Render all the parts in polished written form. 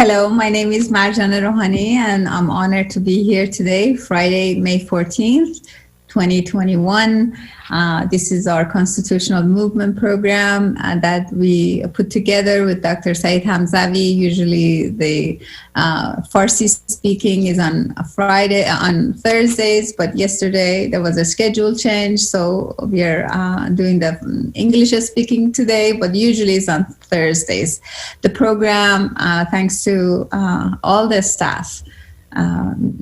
Hello, my name is Marjaneh Rouhani, and I'm honored to be here today, Friday, May 14th, 2021. This is our constitutional movement program that we put together with Dr. Saeed Hamzavi. Usually the Farsi speaking is on Thursdays, but yesterday there was a schedule change, so we are doing the English speaking today, but usually it's on Thursdays. The program, thanks to all the staff,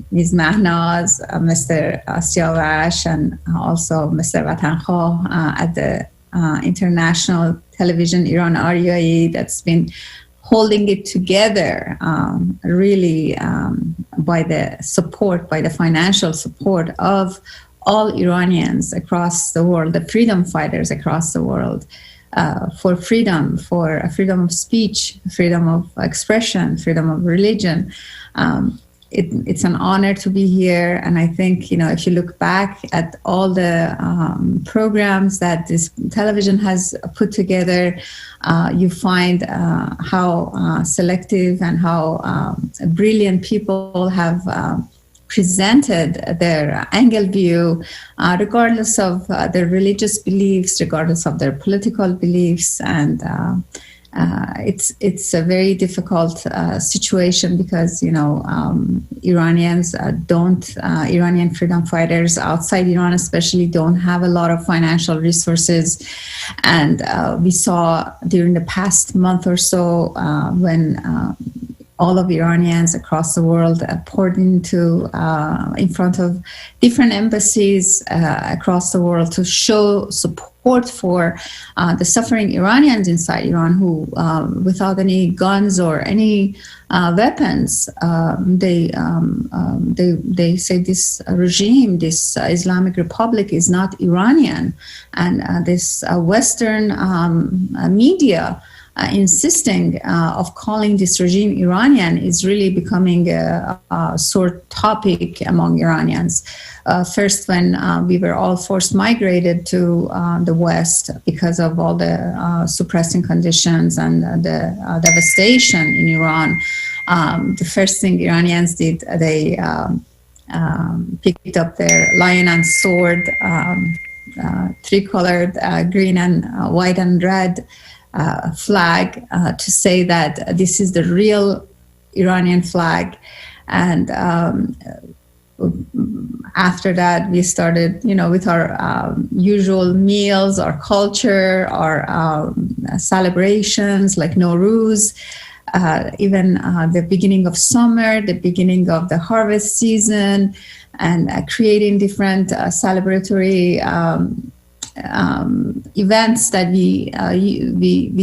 Ms. Mahnaz, Mr. Siavash, and also Mr. Watankho at the International Television Iran RUI that's been holding it together really by the financial support of all Iranians across the world, the freedom fighters across the world, for freedom of speech, freedom of expression, freedom of religion. It's an honor to be here, and I think, if you look back at all the programs that this television has put together, you find how selective and how brilliant people have presented their angle view, regardless of their religious beliefs, regardless of their political beliefs, and it's a very difficult situation because Iranians Iranian freedom fighters outside Iran especially don't have a lot of financial resources, and we saw during the past month or so when all of Iranians across the world poured in front of different embassies across the world to show support for the suffering Iranians inside Iran who, without any guns or any weapons, they say this regime, this Islamic Republic, is not Iranian, and this Western media insisting of calling this regime Iranian is really becoming a sore topic among Iranians. First, when we were all forced migrated to the West because of all the suppressing conditions and the devastation in Iran, the first thing Iranians did, they picked up their lion and sword, three-colored, green and white and red, flag to say that this is the real Iranian flag. And after that, we started, with our usual meals, our culture, our celebrations like Nowruz, even the beginning of summer, the beginning of the harvest season, and creating different celebratory events that we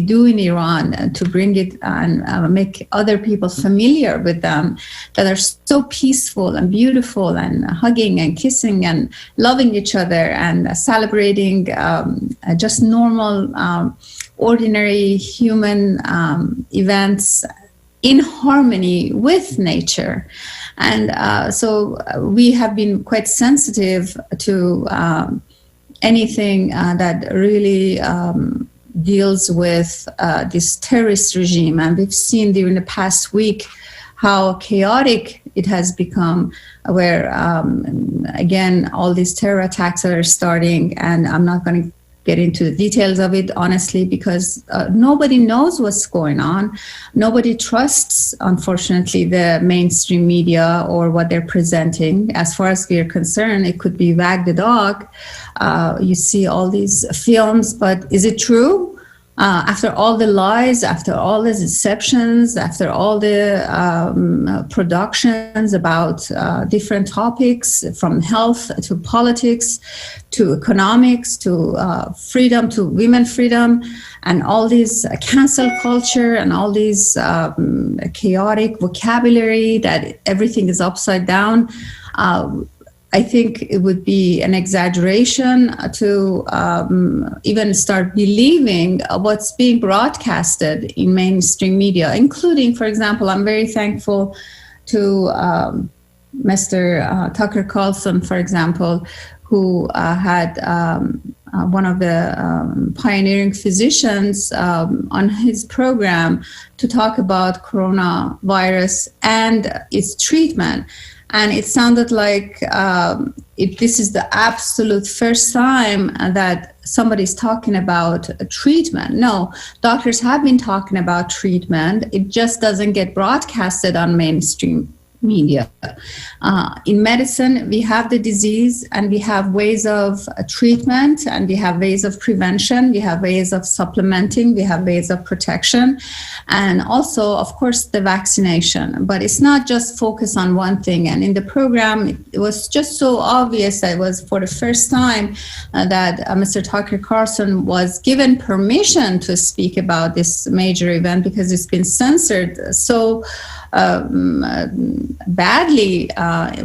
do in Iran to bring it and make other people familiar with them, that are so peaceful and beautiful and hugging and kissing and loving each other and celebrating just normal, ordinary human events in harmony with nature. And so we have been quite sensitive to anything that really deals with this terrorist regime. And we've seen during the past week how chaotic it has become, where, again, all these terror attacks are starting. And I'm not going to get into the details of it, honestly, because nobody knows what's going on. Nobody trusts, unfortunately, the mainstream media or what they're presenting. As far as we're concerned, it could be wag the dog. You see all these films, but is it true? After all the lies, after all the deceptions, after all the productions about different topics, from health to politics to economics to freedom to women freedom, and all these cancel culture and all these chaotic vocabulary that everything is upside down, I think it would be an exaggeration to even start believing what's being broadcasted in mainstream media, including, for example, I'm very thankful to Mr. Tucker Carlson, for example, who had one of the pioneering physicians on his program to talk about coronavirus and its treatment. And it sounded like this is the absolute first time that somebody's talking about a treatment. No, doctors have been talking about treatment. It just doesn't get broadcasted on mainstream media. In medicine, we have the disease and we have ways of treatment, and we have ways of prevention, we have ways of supplementing, we have ways of protection, and also, of course, the vaccination. But it's not just focus on one thing. And in the program, it was just so obvious that it was for the first time that Mr. Tucker Carlson was given permission to speak about this major event, because it's been censored so badly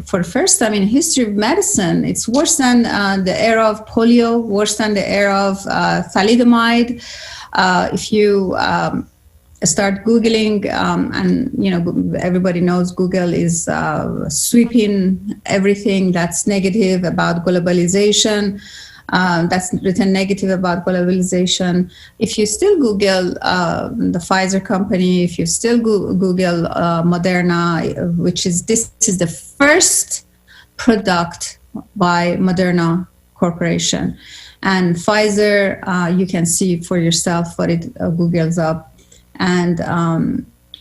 for the first time in history of medicine. It's worse than the era of polio, worse than the era of thalidomide. If you start Googling, and everybody knows Google is sweeping everything that's negative about globalization. That's written negative about globalization. If you still Google the Pfizer company, if you still Google Moderna, this is the first product by Moderna Corporation. And Pfizer, you can see for yourself what it Googles up. And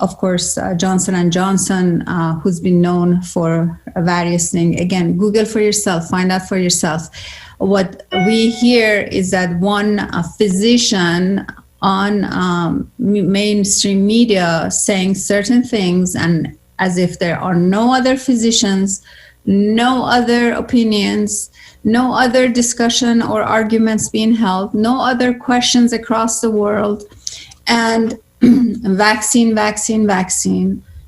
of course, Johnson & Johnson, who's been known for various things. Again, Google for yourself, find out for yourself. What we hear is that one physician on mainstream media saying certain things, and as if there are no other physicians, no other opinions, no other discussion or arguments being held, no other questions across the world, and vaccine,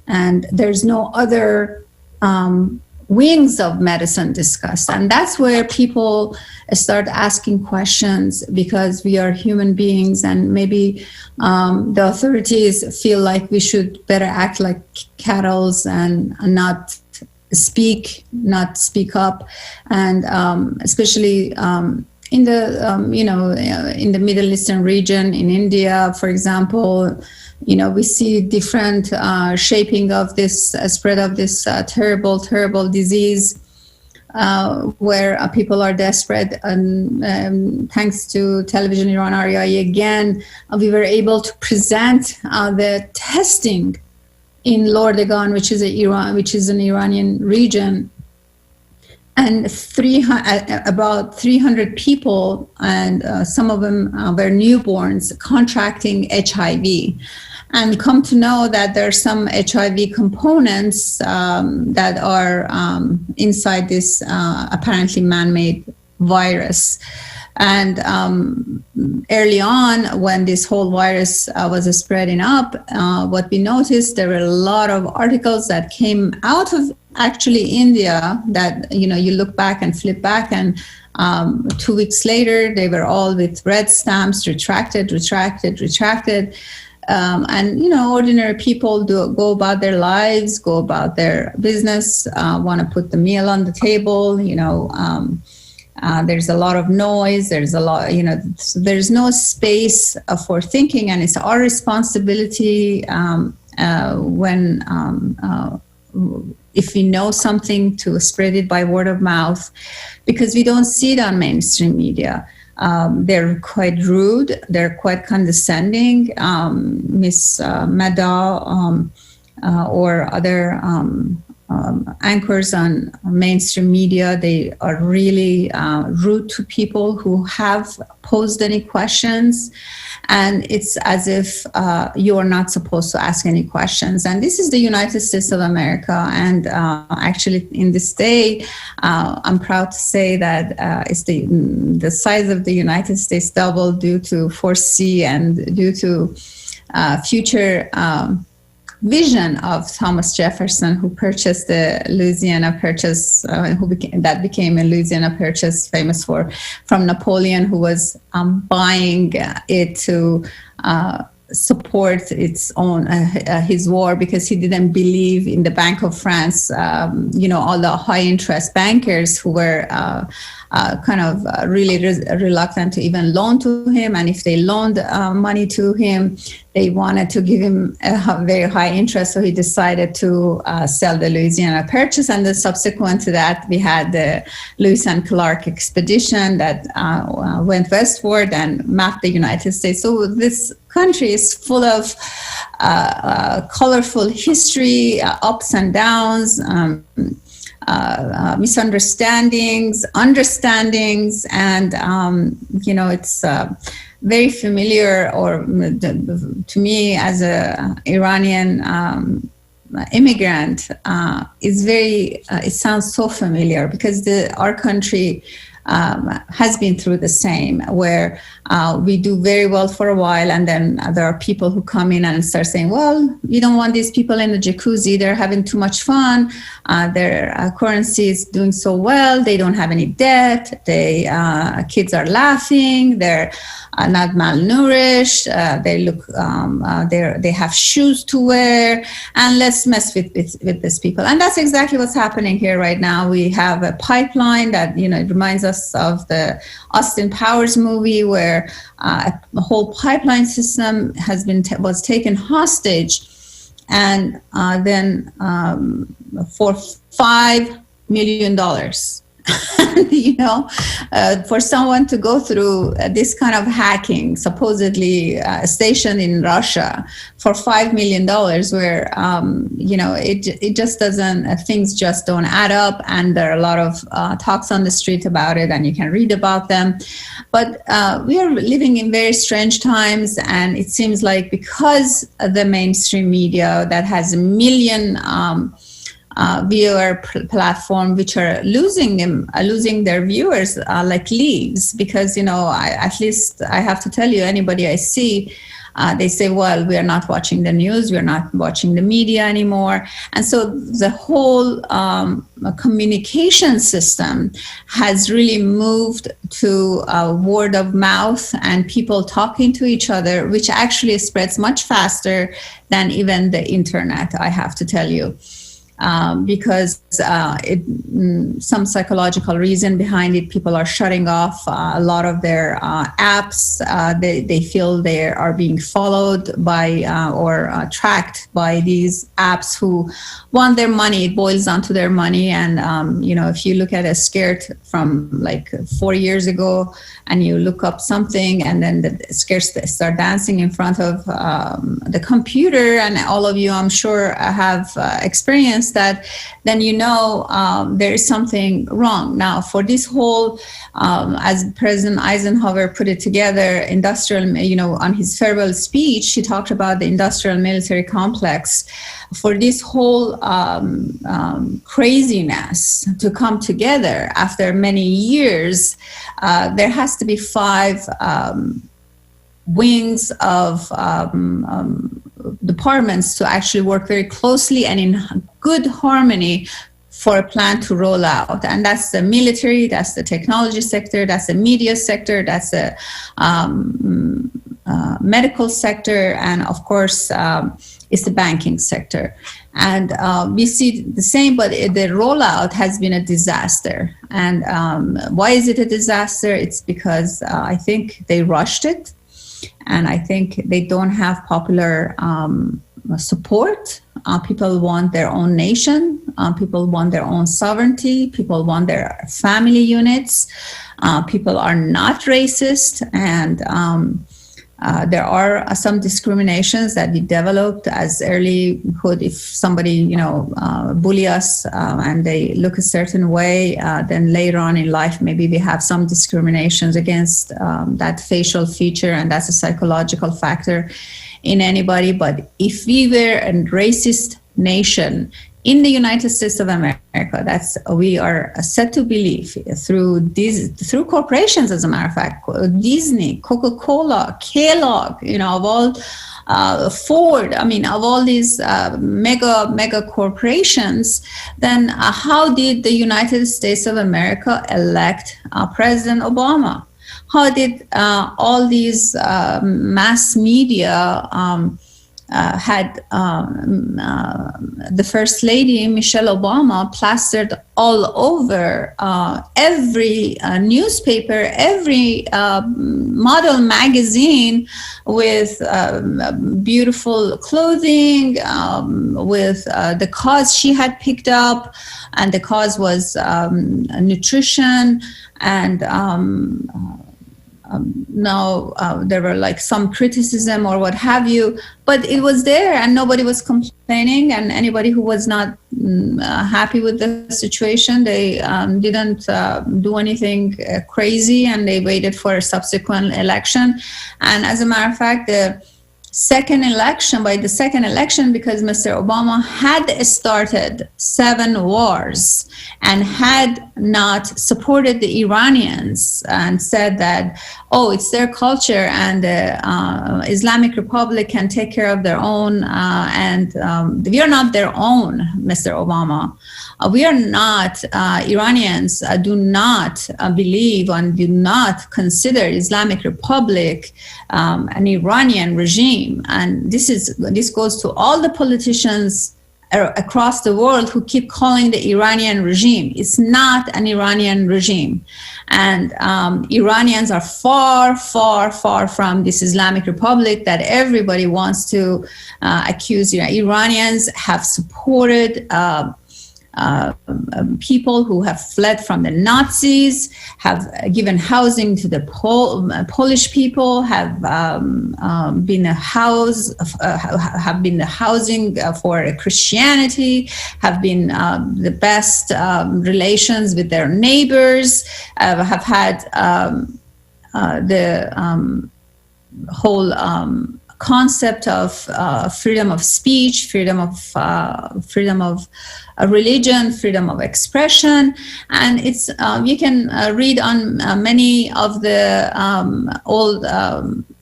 and there's no other wings of medicine discussed. And that's where people start asking questions, because we are human beings, and maybe the authorities feel like we should better act like cattle and not speak up. And especially in the Middle Eastern region, in India, for example, we see different shaping of this spread of this terrible disease, where people are desperate. And thanks to Television Iran REI, again, we were able to present the testing in Lordegan, which is an Iranian region, and about 300 people, and some of them were newborns, contracting HIV. And come to know that there are some HIV components that are inside this apparently man-made virus. And early on, when this whole virus was spreading up, what we noticed, there were a lot of articles that came out of actually India that, you look back and flip back, and 2 weeks later, they were all with red stamps, retracted. And ordinary people go about their lives, go about their business, want to put the meal on the table. There's a lot of noise. There's a lot. There's no space for thinking, and it's our responsibility when if we know something, to spread it by word of mouth, because we don't see it on mainstream media. They're quite rude. They're quite condescending. Miss Mada or other anchors on mainstream media, they are really rude to people who have posed any questions. And it's as if you're not supposed to ask any questions. And this is the United States of America. And actually, in this day, I'm proud to say that it's the size of the United States doubled due to 4C and due to future vision of Thomas Jefferson, who purchased the Louisiana Purchase, that became a Louisiana Purchase, famous from Napoleon, who was buying it to support its own his war, because he didn't believe in the Bank of France, all the high interest bankers who were really reluctant to even loan to him, and if they loaned money to him, they wanted to give him a very high interest. So he decided to sell the Louisiana Purchase, and then subsequent to that, we had the Lewis and Clark expedition that went westward and mapped the United States. So this country is full of colorful history, ups and downs, misunderstandings, understandings, and it's very familiar, or to me as a Iranian immigrant, is very. It sounds so familiar, because our country has been through the same, where we do very well for a while, and then there are people who come in and start saying, well, you don't want these people in the jacuzzi, they're having too much fun, their currency is doing so well, they don't have any debt, kids are laughing, they're not malnourished, they have shoes to wear, and let's mess with these people. And that's exactly what's happening here right now. We have a pipeline that, it reminds us of the Austin Powers movie, where a whole pipeline system was taken hostage, and then for $5 million. For someone to go through this kind of hacking, supposedly stationed in Russia, for $5 million, where it just doesn't, things just don't add up, and there are a lot of talks on the street about it, and you can read about them. But we are living in very strange times, and it seems like because the mainstream media that has a million viewer platform, which are losing their viewers like leaves, because at least I have to tell you, anybody I see, they say, well, we are not watching the news, we are not watching the media anymore. And so the whole communication system has really moved to word of mouth and people talking to each other, which actually spreads much faster than even the internet, I have to tell you. Because some psychological reason behind it, people are shutting off a lot of their apps. They feel they are being followed by or tracked by these apps who want their money. It boils down to their money. And, if you look at a skirt from like 4 years ago and you look up something, and then the skirts start dancing in front of the computer, and all of you, I'm sure, have experienced that, then there is something wrong. Now, for this whole, as President Eisenhower put it together, industrial, on his farewell speech, he talked about the industrial military complex. For this whole craziness to come together after many years, there has to be 5 wings of departments to actually work very closely and in good harmony for a plan to roll out. And that's the military, that's the technology sector, that's the media sector, that's the medical sector, and of course, it's the banking sector. And we see the same, but the rollout has been a disaster. And why is it a disaster? It's because I think they rushed it. And I think they don't have popular support. People want their own nation. People want their own sovereignty. People want their family units. People are not racist. And there are some discriminations that we developed as earlyhood. If somebody, bully us and they look a certain way, then later on in life, maybe we have some discriminations against that facial feature, and that's a psychological factor in anybody. But if we were a racist nation in the United States of America, we are set to believe through corporations, as a matter of fact, Disney, Coca-Cola, Kellogg, of all Ford, of all these mega corporations, then how did the United States of America elect President Obama? how did all these mass media had the First Lady, Michelle Obama, plastered all over every newspaper, every model magazine with beautiful clothing, with the cause she had picked up, and the cause was nutrition. And now there were like some criticism or what have you, but it was there and nobody was complaining, and anybody who was not happy with the situation, they didn't do anything crazy, and they waited for a subsequent election. And as a matter of fact, by the second election, because Mr. Obama had started 7 wars and had not supported the Iranians and said that, oh, it's their culture and the Islamic Republic can take care of their own, and we are not their own, Mr. Obama. We are not, Iranians do not believe and do not consider Islamic Republic an Iranian regime. And this goes to all the politicians across the world who keep calling the Iranian regime. It's not an Iranian regime. And Iranians are far, far, far from this Islamic Republic that everybody wants to accuse. Iranians have supported people who have fled from the Nazis, have given housing to the Polish people, have been the housing for Christianity, have been the best relations with their neighbors, have had the whole concept of freedom of speech, freedom of religion, freedom of expression. And it's you can read on many of the old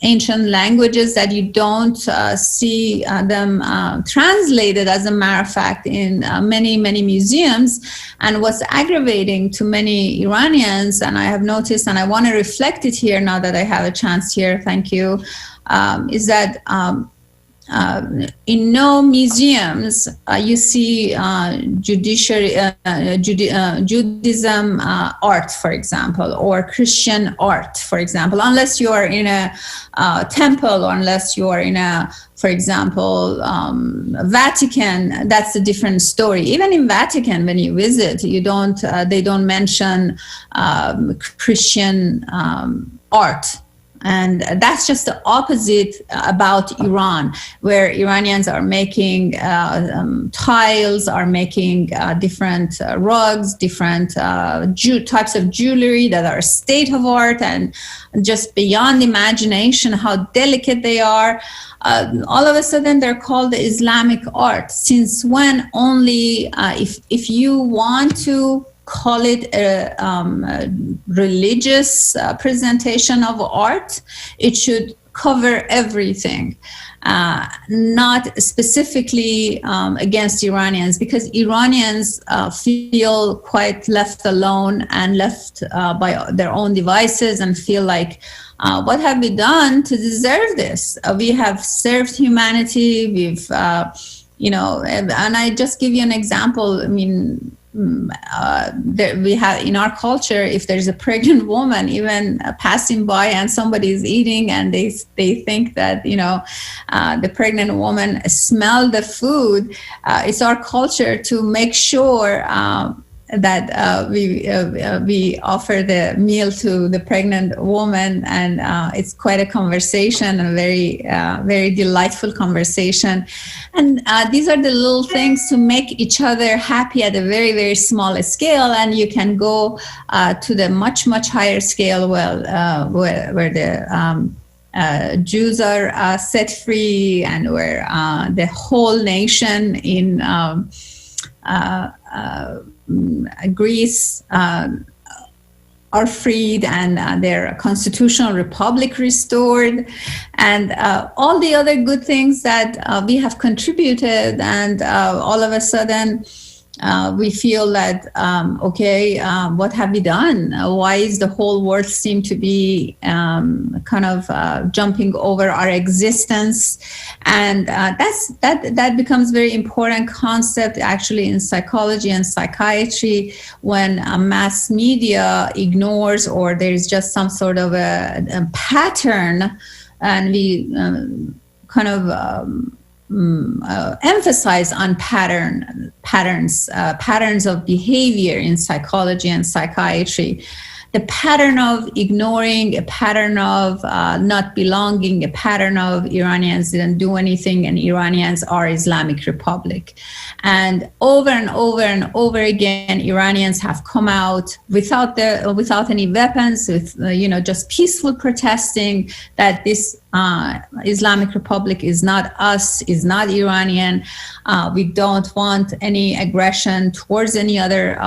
ancient languages that you don't see them translated, as a matter of fact, in many museums. And what's aggravating to many Iranians, and I have noticed, and I want to reflect it here now that I have a chance here, thank you, is that in no museums you see Judaism art, for example, or Christian art, for example, unless you are in a temple, or unless you are in a, for example, Vatican. That's a different story. Even in Vatican, when you visit, you don't they don't mention Christian art. And that's just the opposite about Iran, where Iranians are making tiles, are making different rugs, different types of jewelry that are state of art and just beyond imagination how delicate they are. All of a sudden they're called the Islamic art. Since when? Only if you want to call it a religious presentation of art, it should cover everything, not specifically against Iranians, because Iranians feel quite left alone and left by their own devices, and feel like, what have we done to deserve this? We have served humanity. We've, and I just give you an example. I mean, we have in our culture, if there's a pregnant woman even passing by and somebody is eating and they think that the pregnant woman smell the food, it's our culture to make sure that we offer the meal to the pregnant woman, and it's quite a conversation, a very very delightful conversation. And these are the little things to make each other happy at a very, very small scale, and you can go to the much higher scale, where the Jews are set free, and where the whole nation in Greece are freed, and their constitutional republic restored, and all the other good things that we have contributed. And all of a sudden we feel that, what have we done? Why is the whole world seem to be kind of jumping over our existence? And that becomes very important concept actually in psychology and psychiatry, when mass media ignores, or there's just some sort of a pattern, and we kind of emphasize on patterns of behavior in psychology and psychiatry. The pattern of ignoring, a pattern of not belonging, a pattern of Iranians didn't do anything and Iranians are Islamic Republic. And over and over again, Iranians have come out without any weapons, with just peaceful protesting that this Islamic Republic is not us, is not Iranian. We don't want any aggression towards any other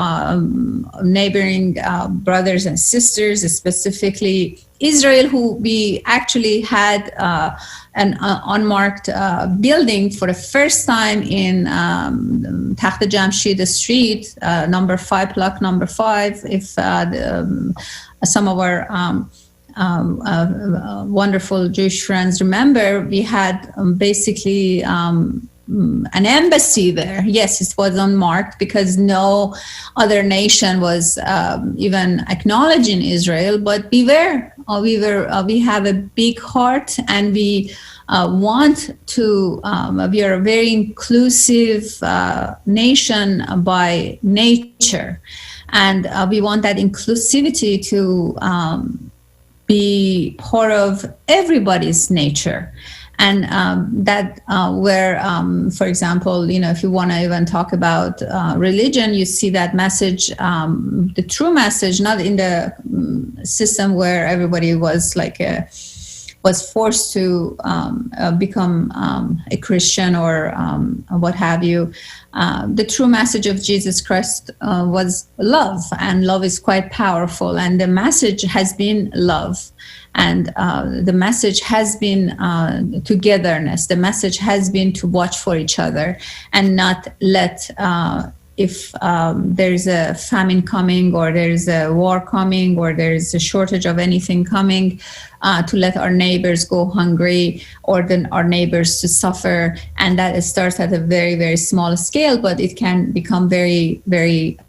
neighboring brothers and sisters, specifically Israel, who we actually had an unmarked building for the first time in Takht Jamshid Street, number 5, block number 5. If some of our wonderful Jewish friends remember, we had basically an embassy there. Yes, it was unmarked because no other nation was even acknowledging Israel, but we have a big heart, and we want to, we are a very inclusive nation by nature, and we want that inclusivity to be part of everybody's nature. And for example, if you want to even talk about religion, you see that message, the true message, not in the system where everybody was was forced to become a Christian or what have you. The true message of Jesus Christ was love, and love is quite powerful. And the message has been love. And the message has been togetherness. The message has been to watch for each other and not let, if there's a famine coming, or there's a war coming, or there's a shortage of anything coming, to let our neighbors go hungry, or then our neighbors to suffer. And that starts at a very, very small scale, but it can become very, very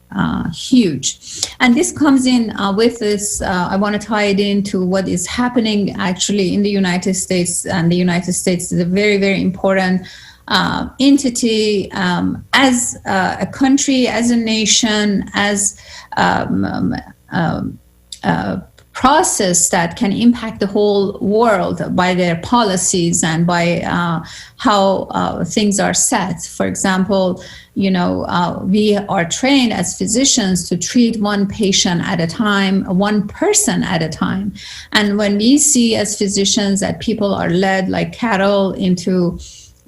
huge. And this comes in with this, I want to tie it into what is happening actually in the United States. And the United States is a very, very important entity as a country, as a nation, as process that can impact the whole world by their policies and by how things are set. For example, we are trained as physicians to treat one patient at a time, one person at a time. And when we see as physicians that people are led like cattle into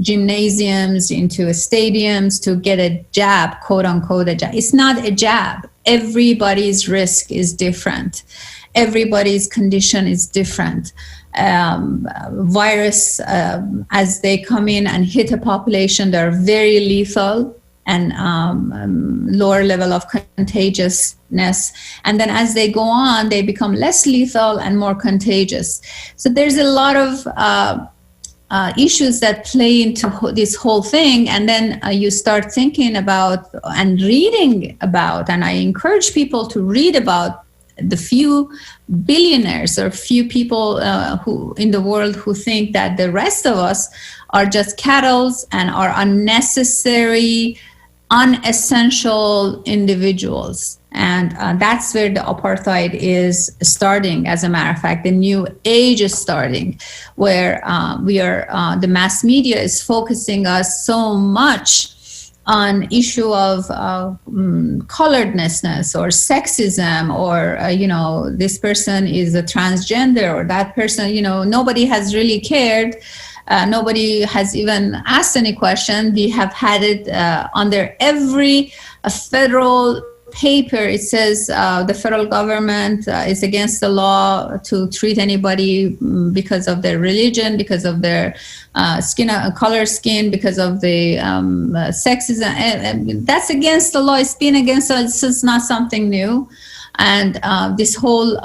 gymnasiums, into stadiums to get a jab, quote unquote, a jab. It's not a jab. Everybody's risk is different. Everybody's condition is different. Virus, as they come in and hit a population, they're very lethal and lower level of contagiousness. And then as they go on, they become less lethal and more contagious. So there's a lot of issues that play into this whole thing. And then you start thinking about and reading about, and I encourage people to read about the few billionaires or few people who in the world who think that the rest of us are just cattle and are unnecessary, unessential individuals. And that's where the apartheid is starting. As a matter of fact, the new age is starting, where the mass media is focusing us so much on issue of coloredness or sexism, or this person is a transgender, or that person, nobody has really cared. Nobody has even asked any question. We have had it under every federal paper, it says the federal government is against the law to treat anybody because of their religion, because of their color skin, because of the sexism. That's against the law. It's been against the law. It's not something new. And this whole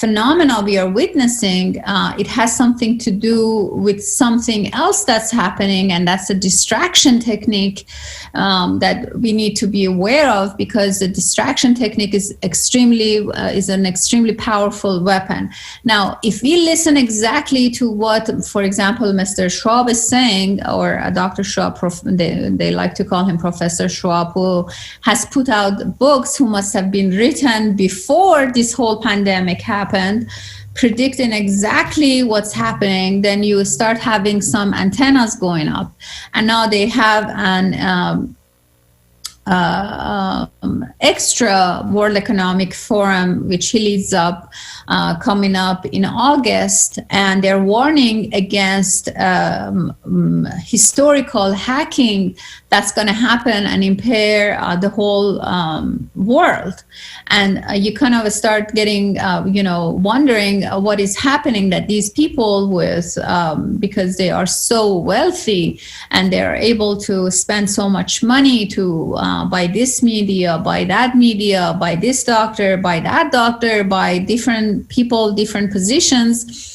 phenomena we are witnessing, it has something to do with something else that's happening, and that's a distraction technique that we need to be aware of, because the distraction technique is an extremely powerful weapon. Now, if we listen exactly to what, for example, Mr. Schwab is saying, or Dr. Schwab, they like to call him Professor Schwab, who has put out books who must have been written before this whole pandemic happened, predicting exactly what's happening, then you start having some antennas going up. And now they have an extra World Economic Forum, which he leads up, coming up in August, and they're warning against historical hacking that's going to happen and impair the whole world. And you kind of start getting, wondering what is happening, that these people with, because they are so wealthy and they're able to spend so much money to buy this media, buy that media, buy this doctor, buy that doctor, buy different people, different positions,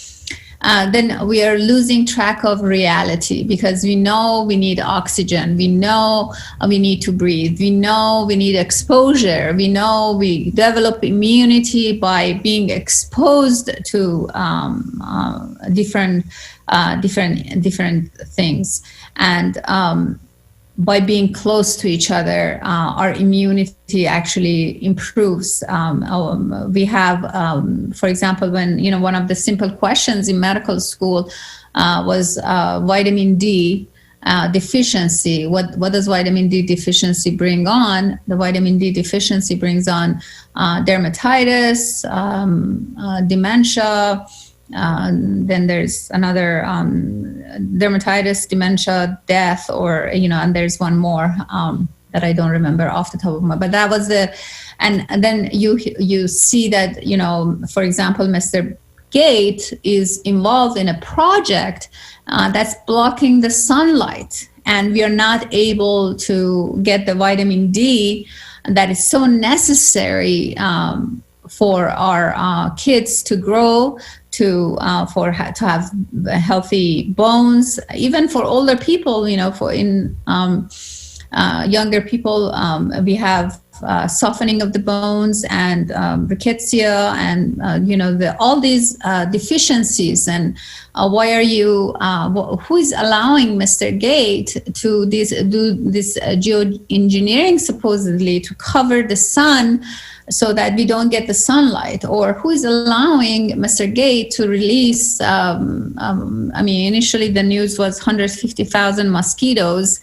then we are losing track of reality, because we know we need oxygen, we know we need to breathe, we know we need exposure, we know we develop immunity by being exposed to different things, and by being close to each other, our immunity actually improves. We have, for example, when, one of the simple questions in medical school was vitamin D deficiency. What does vitamin D deficiency bring on? The vitamin D deficiency brings on dermatitis, dementia. Then there's another dermatitis, dementia, death, or and there's one more that I don't remember off the top of my. But that was and then you see that for example, Mr. Gates is involved in a project that's blocking the sunlight, and we are not able to get the vitamin D that is so necessary for our kids to grow, to have healthy bones, even for older people. For younger people, we have softening of the bones and rickettsia, and all these deficiencies. And why are you? Who is allowing Mr. Gates to do this geoengineering supposedly to cover the sun, so that we don't get the sunlight? Or who is allowing Mr. Gates to release, initially the news was 150,000 mosquitoes,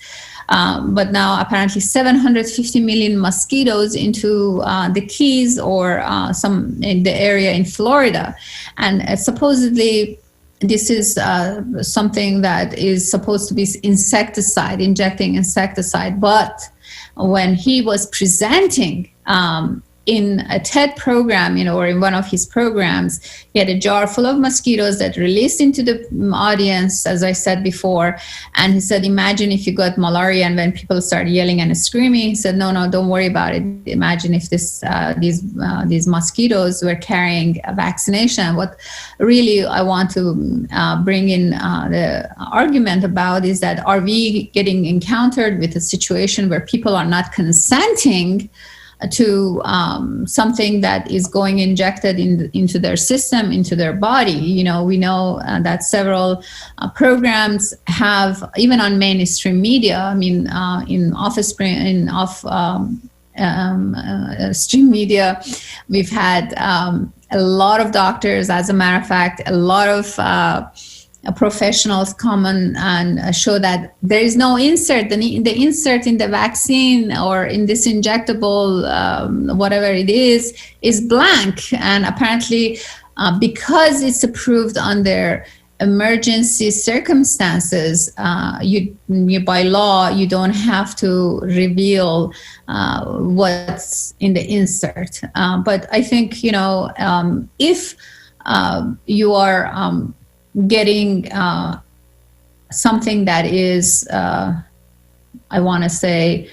but now apparently 750 million mosquitoes into the Keys, or some in the area in Florida. And supposedly this is something that is supposed to be injecting insecticide. But when he was presenting in a TED program, or in one of his programs, he had a jar full of mosquitoes that released into the audience, as I said before. And he said, imagine if you got malaria, and when people started yelling and screaming, he said, no, don't worry about it. Imagine if these mosquitoes were carrying a vaccination. What really I want to bring in the argument about is that, are we getting encountered with a situation where people are not consenting to something that is going injected into their system, into their body? We know that several programs have, even on mainstream media, in stream media, we've had a lot of doctors, as a matter of fact, a lot of professionals come and show that there is no insert. The insert in the vaccine or in this injectable, whatever it is blank. And apparently, because it's approved under emergency circumstances, you by law, you don't have to reveal what's in the insert. But I think, if you are getting something that is, I want to say,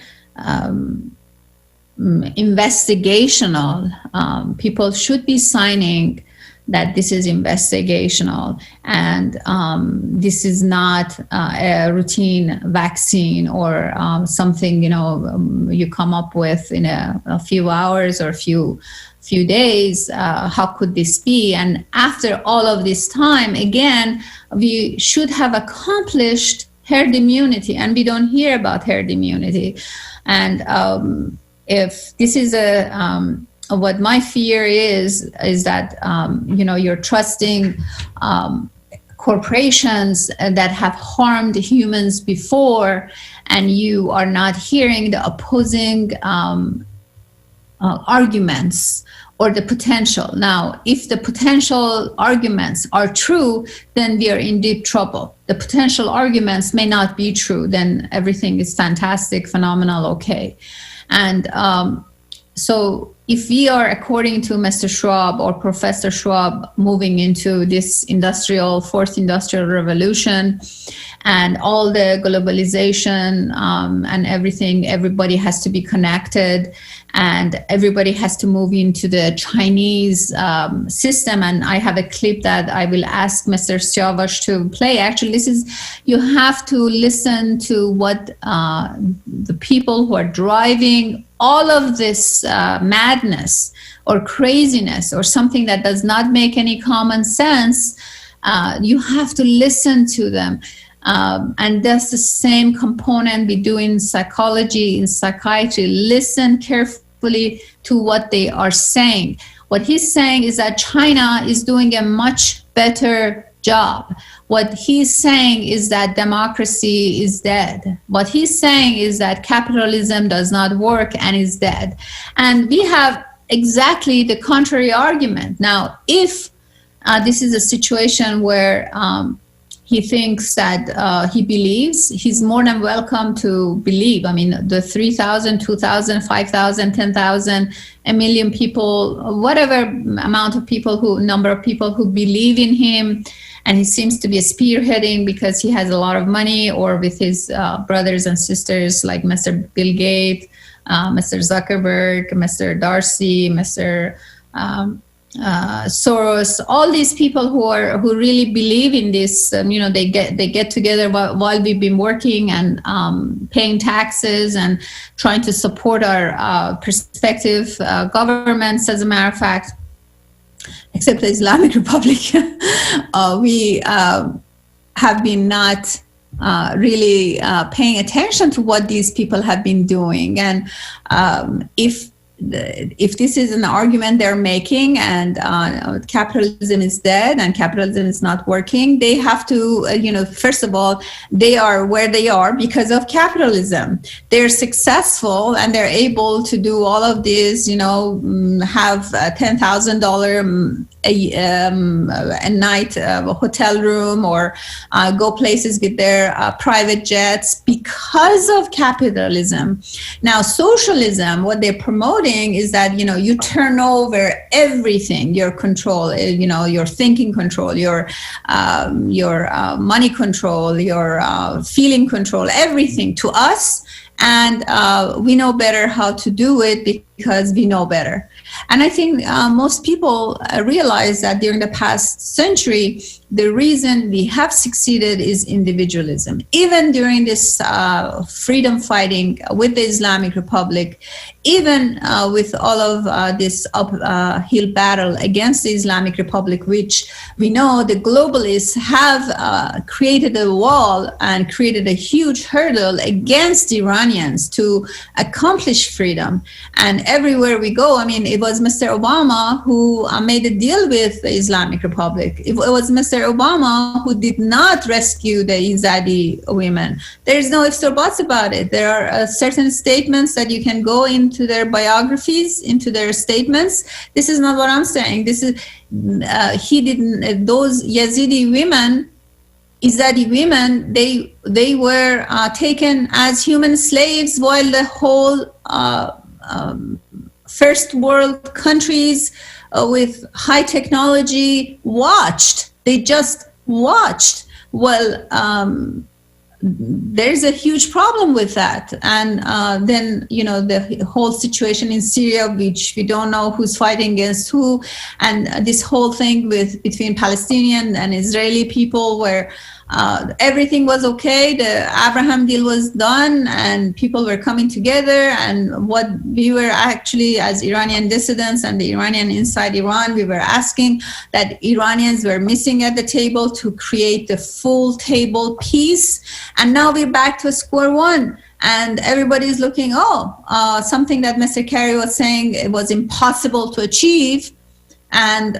investigational, people should be signing that this is investigational, and this is not a routine vaccine or something you come up with in a few hours or a few days. How could this be? And after all of this time, again, we should have accomplished herd immunity, and we don't hear about herd immunity. And if this is what my fear is that, you're trusting corporations that have harmed humans before, and you are not hearing the opposing arguments or the potential. Now, if the potential arguments are true, then we are in deep trouble. The potential arguments may not be true, then everything is fantastic, phenomenal, okay. And so if we are, according to Mr. Schwab or Professor Schwab, moving into this fourth industrial revolution, and all the globalization and everything, everybody has to be connected, and everybody has to move into the Chinese system. And I have a clip that I will ask Mr. Siavash to play. Actually, you have to listen to what the people who are driving all of this madness or craziness or something that does not make any common sense. You have to listen to them. And that's the same component we do in psychology, in psychiatry. Listen carefully to what they are saying. What he's saying is that China is doing a much better job. What he's saying is that democracy is dead. What he's saying is that capitalism does not work and is dead. And we have exactly the contrary argument. Now, if this is a situation where he thinks that he believes, he's more than welcome to believe. I mean, the 3,000, 2,000, 5,000, 10,000, a million people, whatever number of people who believe in him, and he seems to be spearheading because he has a lot of money, or with his brothers and sisters like Mr. Bill Gates, Mr. Zuckerberg, Mr. Darcy, Mr. Soros, all these people who really believe in this. They get together while we've been working and paying taxes and trying to support our prospective governments. As a matter of fact, except the Islamic Republic, we have been not really paying attention to what these people have been doing. And if this is an argument they're making, and capitalism is dead and capitalism is not working, they have to, first of all, they are where they are because of capitalism. They're successful and they're able to do all of this, have $10,000 a night hotel room, or go places with their private jets because of capitalism. Now, socialism, what they're promoting is that, you turn over everything, your control, your thinking control, your money control, your feeling control, everything to us. And we know better how to do it because we know better. And I think most people realize that during the past century, the reason we have succeeded is individualism. Even during this freedom fighting with the Islamic Republic, even with all of this uphill battle against the Islamic Republic, which we know the globalists have created a wall and created a huge hurdle against Iranians to accomplish freedom. And everywhere we go, I mean, it was Mr. Obama who made a deal with the Islamic Republic. It was Mr. Obama who did not rescue the Yazidi women. There is no ifs or buts about it. There are certain statements that you can go into their biographies, into their statements. This is not what I'm saying. This is he didn't. Those Yazidi women is that the women, they were taken as human slaves, while the whole first world countries with high technology watched. They just watched. Well, there's a huge problem with that. And then, the whole situation in Syria, which we don't know who's fighting against who, and this whole thing between Palestinian and Israeli people, where everything was okay, the Abraham deal was done, and people were coming together. And what we were actually, as Iranian dissidents and the Iranian inside Iran, we were asking that Iranians were missing at the table to create the full table peace. And now we're back to square one. And everybody's looking, something that Mr. Kerry was saying, it was impossible to achieve. And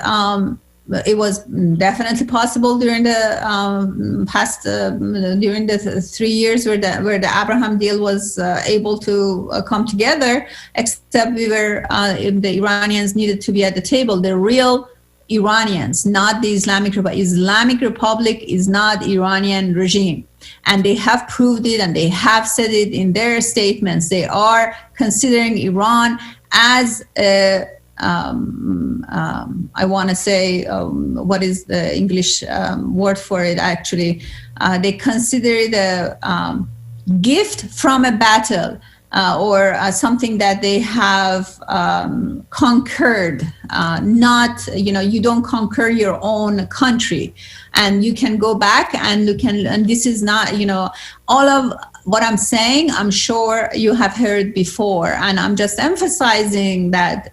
it was definitely possible during the past, during the 3 years where the Abraham deal was able to come together, except the Iranians needed to be at the table. The real Iranians, not the Islamic Republic. Islamic Republic is not Iranian regime. And they have proved it, and they have said it in their statements. They are considering Iran as a I want to say, what is the English word for it actually? They consider it a gift from a battle, or something that they have conquered. Not, you don't conquer your own country, and you can go back and this is not, all of what I'm saying, I'm sure you have heard before, and I'm just emphasizing that,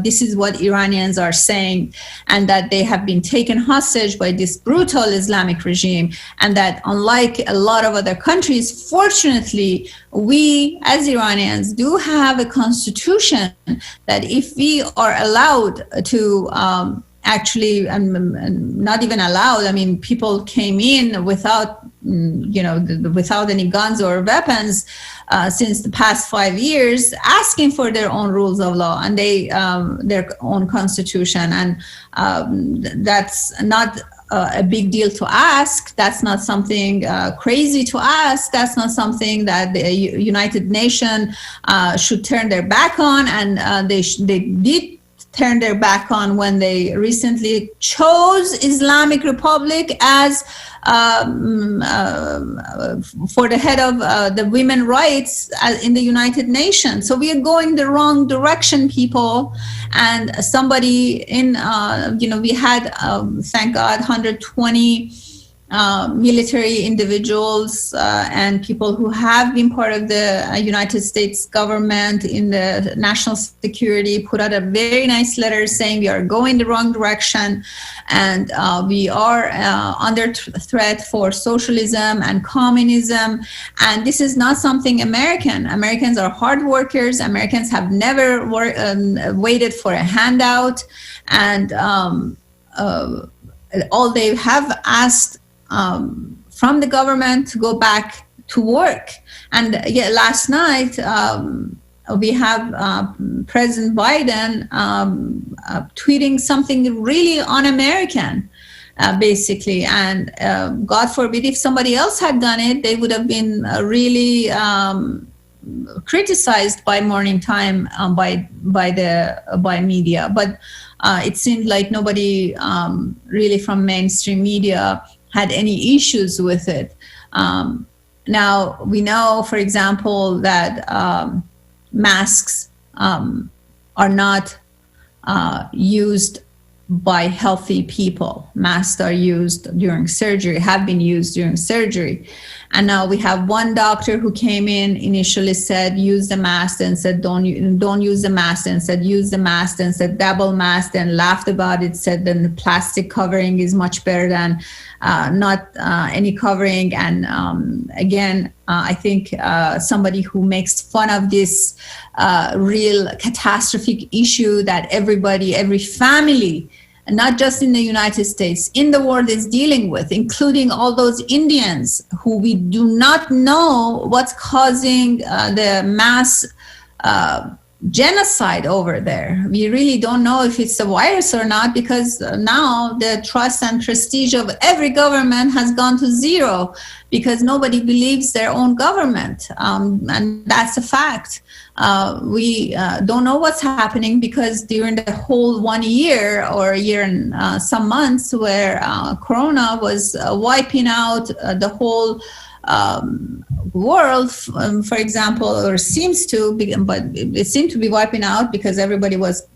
this is what Iranians are saying, and that they have been taken hostage by this brutal Islamic regime, and that unlike a lot of other countries, fortunately, we as Iranians do have a constitution that if we are allowed to actually, not even allowed, I mean, people came in without without any guns or weapons since the past 5 years, asking for their own rules of law and their own constitution. And that's not a big deal to ask. That's not something crazy to ask. That's not something that the United Nations should turn their back on. And they did turn their back on when they recently chose Islamic Republic as for the head of the women's rights in the United Nations. So we are going the wrong direction, people. And somebody in, we had, thank God, 120 military individuals and people who have been part of the United States government in the national security put out a very nice letter saying we are going the wrong direction, and we are under threat for socialism and communism. And this is not something Americans are hard workers. Americans have never waited for a handout, and all they have asked from the government to go back to work. And last night we have President Biden tweeting something really un-American, basically. And God forbid if somebody else had done it, they would have been really criticized by morning time by media. But it seemed like nobody really from mainstream media had any issues with it. Now, we know, for example, that masks are not used by healthy people. Masks are used during surgery, have been used during surgery. And now we have one doctor who came in, initially said, use the mask, and said, don't use the mask, and said, use the mask, and said, double mask, and laughed about it, said then the plastic covering is much better than not any covering. And again, I think somebody who makes fun of this real catastrophic issue that every family, not just in the United States, in the world is dealing with, including all those Indians who we do not know what's causing the mass genocide over there. We really don't know if it's a virus or not, because now the trust and prestige of every government has gone to zero, because nobody believes their own government, and that's a fact. We don't know what's happening, because during the whole 1 year or a year and some months where Corona was wiping out the whole world, for example, or seems to be, but it seemed to be wiping out, because everybody was,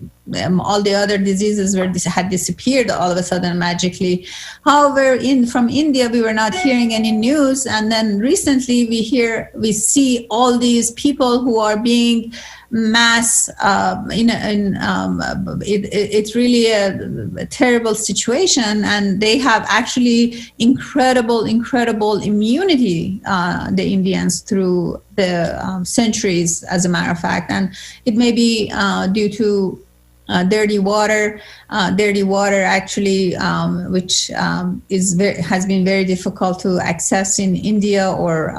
all the other diseases had disappeared all of a sudden magically. However, from India, we were not hearing any news, and then recently we see all these people who are being mass. It's really a terrible situation, and they have actually incredible immunity, the Indians, through the centuries, as a matter of fact. And it may be due to dirty water actually, which has been very difficult to access in India, or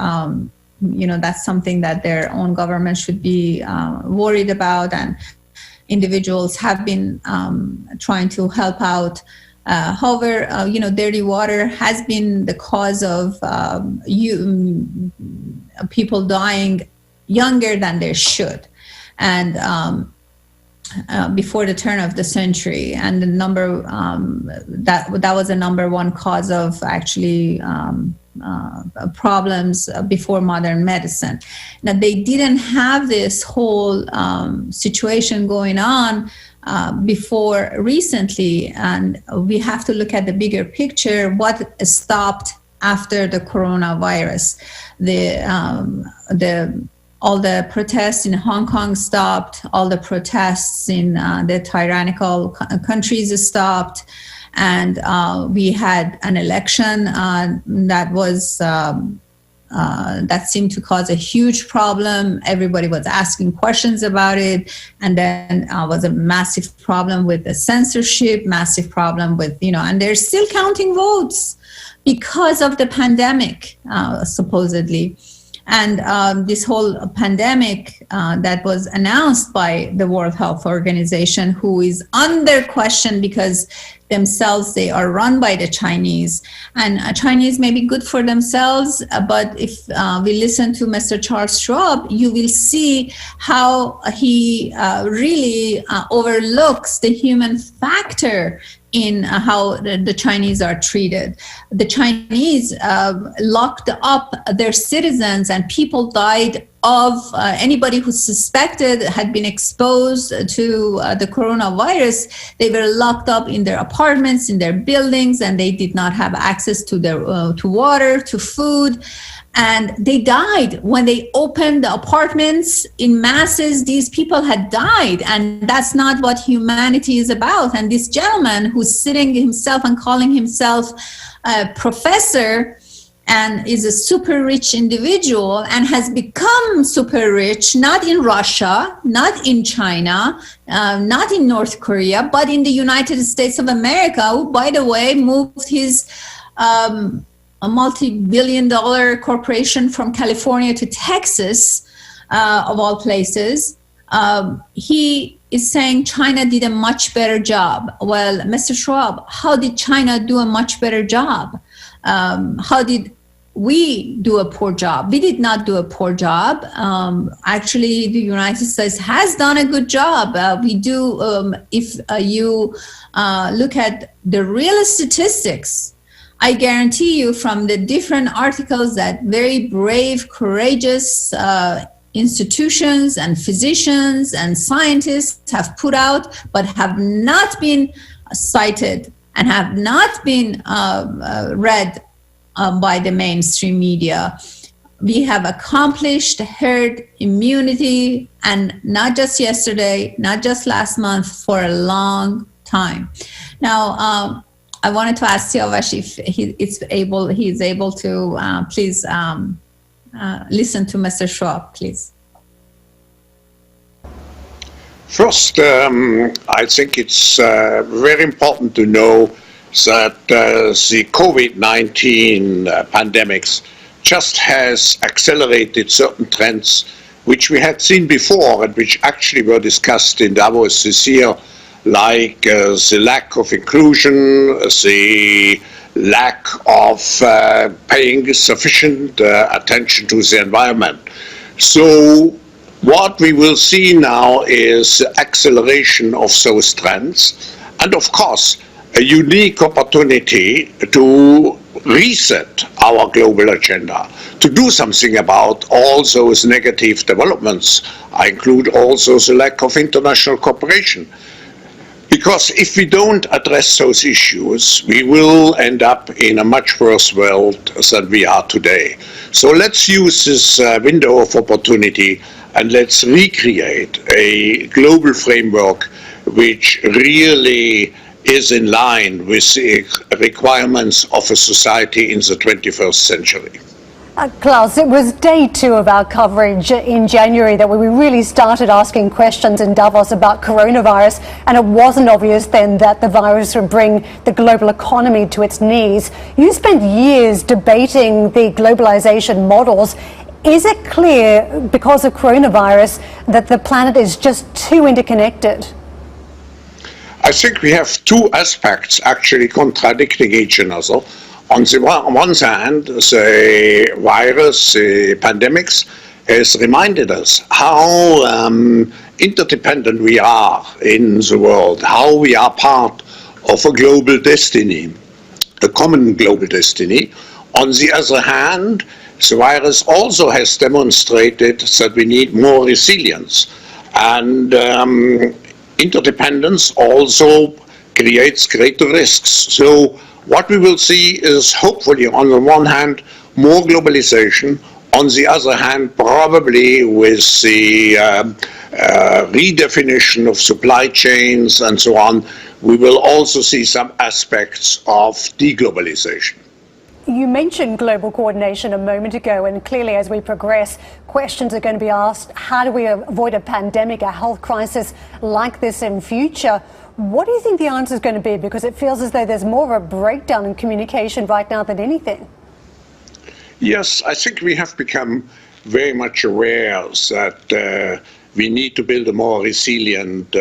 that's something that their own government should be worried about, and individuals have been trying to help out. However, dirty water has been the cause of people dying younger than they should, and before the turn of the century, and the number that was the number one cause of actually problems before modern medicine. Now, they didn't have this whole situation going on before recently, and we have to look at the bigger picture. What stopped after the coronavirus? All the protests in Hong Kong stopped. All the protests in the tyrannical countries stopped. And we had an election that seemed to cause a huge problem. Everybody was asking questions about it. And then was a massive problem with the censorship, massive problem with, and they're still counting votes because of the pandemic, supposedly. And this whole pandemic that was announced by the World Health Organization, who is under question because themselves they are run by the Chinese. And Chinese may be good for themselves, but if we listen to Mr. Charles Schwab, you will see how he really overlooks the human factor in how the Chinese are treated. The Chinese locked up their citizens, and people died of anybody who suspected had been exposed to the coronavirus. They were locked up in their apartments, in their buildings, and they did not have access to to water, to food. And they died. When they opened the apartments in masses, these people had died. And that's not what humanity is about. And this gentleman who's sitting himself and calling himself a professor and is a super rich individual and has become super rich, not in Russia, not in China, not in North Korea, but in the United States of America, who, by the way, moved his a multi-billion-dollar corporation from California to Texas, of all places. He is saying China did a much better job. Well, Mr. Schwab, how did China do a much better job? How did we do a poor job? We did not do a poor job. Actually, the United States has done a good job. We do, if you look at the real statistics, I guarantee you from the different articles that very brave, courageous institutions and physicians and scientists have put out, but have not been cited and have not been read by the mainstream media. We have accomplished herd immunity, and not just yesterday, not just last month, for a long time. Now, I wanted to ask Siavash if he's able to please listen to Mr. Schwab, please. First, I think it's very important to know that the COVID-19 pandemics just has accelerated certain trends which we had seen before and which actually were discussed in Davos this year, like the lack of inclusion, the lack of paying sufficient attention to the environment. So what we will see now is acceleration of those trends, and of course a unique opportunity to reset our global agenda, to do something about all those negative developments. I include also the lack of international cooperation. Because if we don't address those issues, we will end up in a much worse world than we are today. So let's use this window of opportunity and let's recreate a global framework which really is in line with the requirements of a society in the 21st century. Klaus, it was day 2 of our coverage in January that we really started asking questions in Davos about coronavirus, and it wasn't obvious then that the virus would bring the global economy to its knees. You spent years debating the globalization models. Is it clear, because of coronavirus, that the planet is just too interconnected? I think we have two aspects actually contradicting each other. On the one hand, the virus, the pandemics, has reminded us how interdependent we are in the world, how we are part of a global destiny, a common global destiny. On the other hand, the virus also has demonstrated that we need more resilience. And interdependence also creates greater risks. So what we will see is hopefully, on the one hand, more globalization, on the other hand, probably with the redefinition of supply chains and so on, we will also see some aspects of deglobalization. You mentioned global coordination a moment ago, and clearly as we progress, questions are going to be asked, how do we avoid a pandemic, a health crisis like this in future? What do you think the answer is going to be? Because it feels as though there's more of a breakdown in communication right now than anything. Yes, I think we have become very much aware that we need to build a more resilient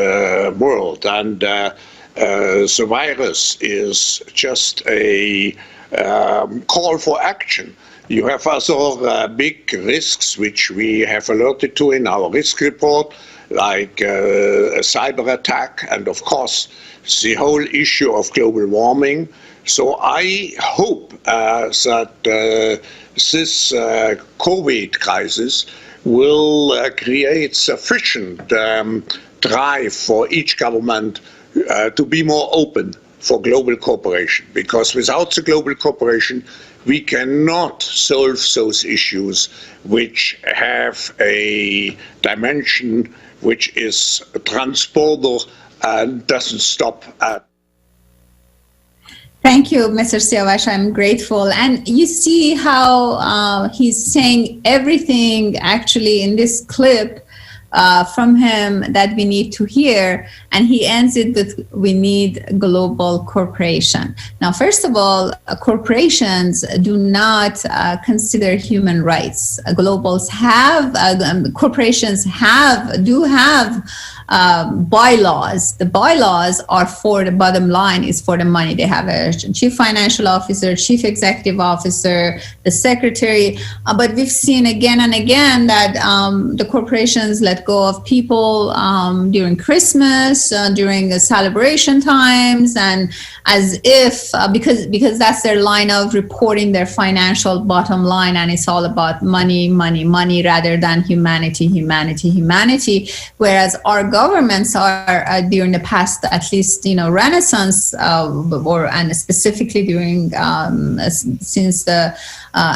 world, and the virus is just a call for action. You have other big risks which we have alerted to in our risk report, like a cyber attack and of course the whole issue of global warming. So I hope that this COVID crisis will create sufficient drive for each government to be more open for global cooperation, because without the global cooperation we cannot solve those issues which have a dimension which is transborder and doesn't stop at. Thank you, Mr. Siavash. I'm grateful. And you see how he's saying everything actually in this clip from him that we need to hear, and he ends it with, we need global cooperation. Now, first of all, corporations do not consider human rights. Corporations do have bylaws. The bylaws are for the bottom line, is for the money. They have a chief financial officer, chief executive officer, the secretary, but we've seen again and again that the corporations let go of people during Christmas, during the celebration times, and as if because that's their line of reporting their financial bottom line, and it's all about money, money, money rather than humanity, humanity, humanity. Whereas our governments are during the past, at least Renaissance, and specifically during since the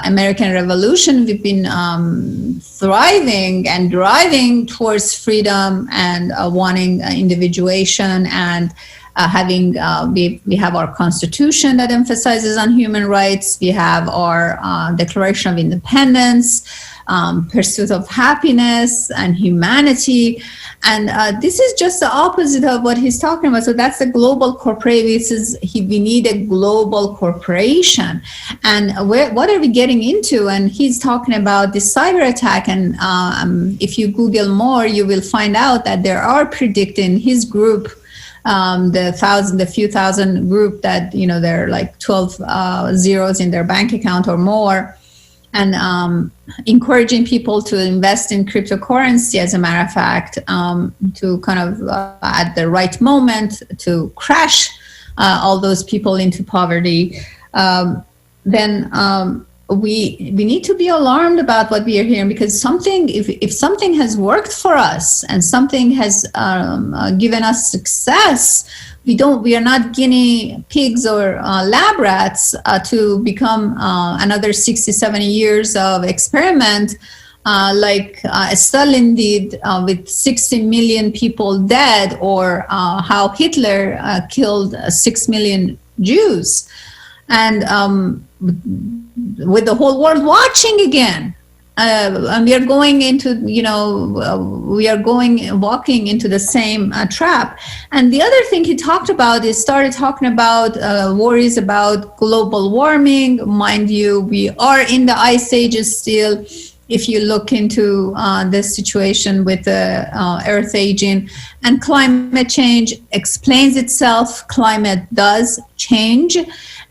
American Revolution, we've been thriving and driving towards freedom and wanting individuation and we have our constitution that emphasizes on human rights. We have our Declaration of Independence, pursuit of happiness and humanity. And this is just the opposite of what he's talking about. So that's the global corporation. We need a global corporation. And what are we getting into? And he's talking about this cyber attack. And if you Google more, you will find out that there are predicting his group, the few thousand group that, there are like 12 zeros in their bank account or more, and encouraging people to invest in cryptocurrency, as a matter of fact, to kind of at the right moment to crash all those people into poverty. Then we need to be alarmed about what we are hearing, because if something has worked for us and something has given us success, we are not guinea pigs or lab rats to become another 60, 70 years of experiment like Stalin did with 60 million people dead, or how Hitler killed 6 million Jews. And with the whole world watching again. And we are going into, walking into the same trap. And the other thing he talked about is started talking about worries about global warming. Mind you, we are in the ice ages still. If you look into the situation with the Earth aging, and climate change explains itself. Climate does change.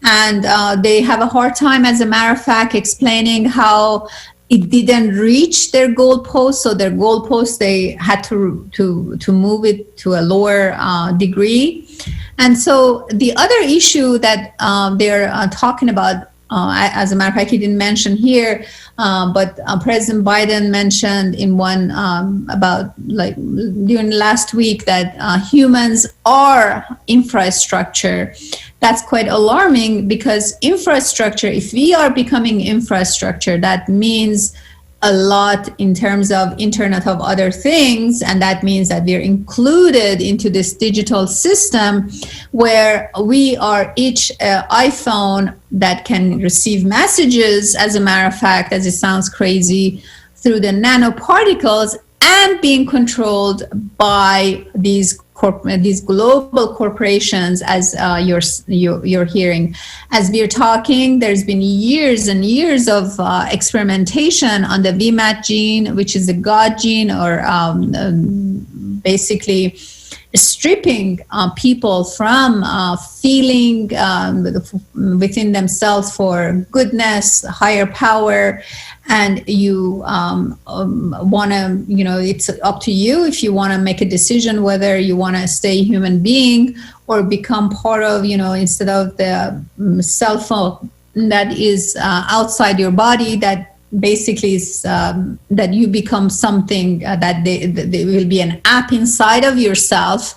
And they have a hard time, as a matter of fact, explaining how it didn't reach their goalpost. So their goalpost, they had to move it to a lower degree. And so the other issue that they're talking about, as a matter of fact, he didn't mention here, but President Biden mentioned in one about during last week that humans are infrastructure. That's quite alarming, because infrastructure, if we are becoming infrastructure, that means a lot in terms of Internet of Other Things, and that means that we're included into this digital system where we are each iPhone that can receive messages, as a matter of fact, as it sounds crazy, through the nanoparticles, and being controlled by these global corporations, as you're hearing. As we're talking, there's been years and years of experimentation on the VMAT gene, which is the God gene, or basically stripping people from feeling within themselves for goodness, higher power. And you want to, it's up to you if you want to make a decision whether you want to stay a human being or become part of, instead of the cell phone that is outside your body, that basically is that you become something that there will be an app inside of yourself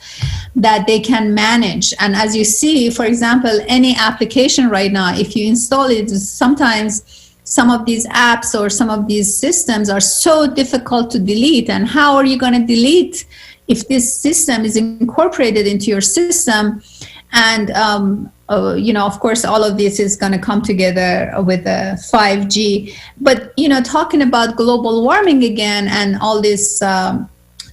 that they can manage. And as you see, for example, any application right now, if you install it, sometimes some of these apps or some of these systems are so difficult to delete. And how are you going to delete if this system is incorporated into your system? And, of course, all of this is going to come together with the 5G. But, talking about global warming again and all these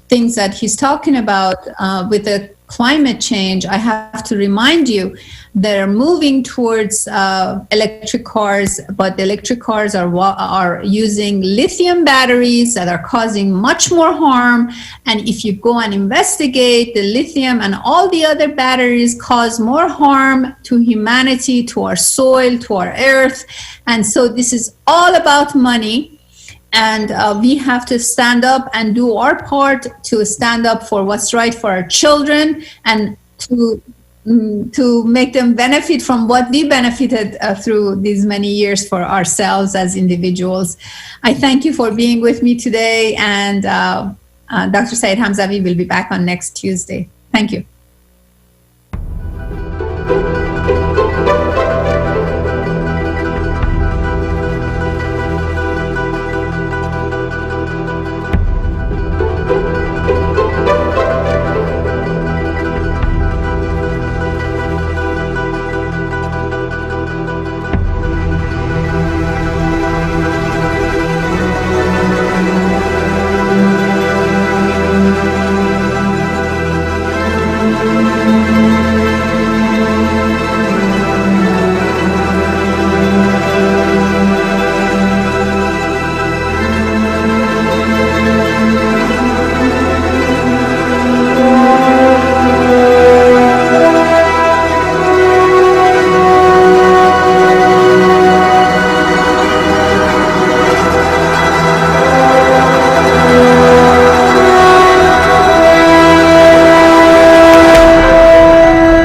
things that he's talking about with the climate change, I have to remind you, they're moving towards electric cars, but the electric cars are using lithium batteries that are causing much more harm. And if you go and investigate, the lithium and all the other batteries cause more harm to humanity, to our soil, to our earth. And so this is all about money. And we have to stand up and do our part to stand up for what's right for our children, and to make them benefit from what we benefited through these many years for ourselves as individuals. I thank you for being with me today, and Dr. Saeed Hamzavi will be back on next Tuesday. Thank you.